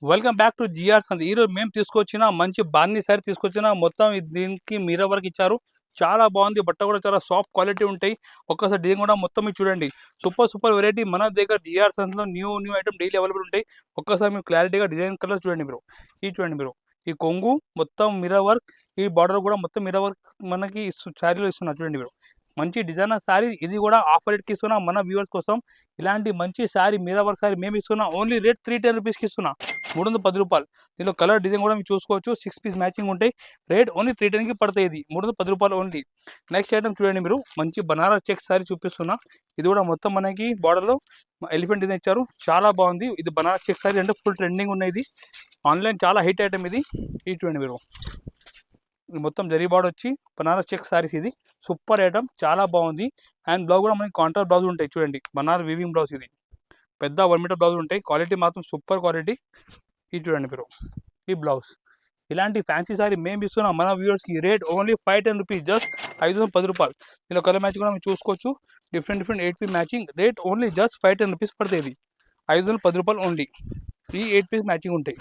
Welcome back to GR Sant. ఈరోజు మేము తీసుకొచ్చిన మంచి బాందీ సారీ తీసుకొచ్చిన మొత్తం దీనికి మిర్రర్ వర్క్ ఇచ్చారు. చాలా బాగుంది. బట్ట కూడా చాలా సాఫ్ట్ క్వాలిటీ ఉంటాయి. ఒక్కసారి డిజైన్ కూడా మొత్తం మీరు చూడండి. సూపర్ వెరైటీ మన దగ్గర జిఆర్ సంత్ లో న్యూ ఐటమ్ డైలీ అవైలబుల్ ఉంటాయి. ఒక్కసారి మీరు క్లారిటీగా డిజైన్ కలర్ చూడండి. మీరు ఈ కొంగు మొత్తం మిర్రర్ వర్క్, ఈ బార్డర్ కూడా మొత్తం మిర్రర్ వర్క్ మనకి శారీలో ఇస్తున్నారు. చూడండి మీరు, మంచి డిజైనర్ శారీ. ఇది కూడా ఆఫర్ రేట్కి ఇస్తున్నా మన వ్యూవర్స్ కోసం. ఇలాంటి మంచి శారీ మిర్రర్ వర్క్ శారీ మేము ఇస్తున్నా. ఓన్లీ రేట్ 310 రూపీస్కి ఇస్తున్నా, 310 రూపాయలు. దీనిలో కలర్ డిజైన్ కూడా మీరు చూసుకోవచ్చు. 6 పీస్ మ్యాచింగ్ ఉంటాయి. రేట్ ఓన్లీ 310కి పడతాయి. ఇది 310 రూపాయలు ఓన్లీ. నెక్స్ట్ ఐటమ్ చూడండి మీరు, మంచి బనారస్ చెక్ శారీ చూపిస్తున్నా. ఇది కూడా మొత్తం మనకి బార్డర్లో ఎలిఫెంట్ డిజైన్ ఇచ్చారు. చాలా బాగుంది. ఇది బనారస్ చెక్ శారీ అంటే ఫుల్ ట్రెండింగ్ ఉన్నాయి. ఇది ఆన్లైన్ చాలా హిట్ ఐటమ్. ఇది చూడండి మీరు, మొత్తం జరీ బార్డర్ వచ్చి బనారస్ చెక్ శారీస్. ఇది సూపర్ ఐటమ్, చాలా బాగుంది. అండ్ బ్లౌజ్ కూడా మనకి కాంట్రాస్ట్ బ్లౌజ్ ఉంటాయి. చూడండి, బనారస్ వీవింగ్ బ్లౌజ్. ఇది పెద్ద 1 మీటర్ బ్లౌజ్ ఉంటాయి. క్వాలిటీ మాత్రం సూపర్ క్వాలిటీ. ఇది చూడండి మీరు, ఈ బ్లౌజ్. ఇలాంటి ఫ్యాన్సీ సారీ మేము ఇస్తున్నాం మన వ్యూవర్స్కి. రేట్ ఓన్లీ 510 రూపీస్, జస్ట్ 510 రూపాయలు. ఇలా కలర్ మ్యాచింగ్ కూడా మీరు చూసుకోవచ్చు. Different 8 piece matching. Rate only just 510 rupees పడుతుంది. 510 రూపాయలు ఓన్లీ. ఈ 8 పీస్ మ్యాచింగ్ ఉంటాయి.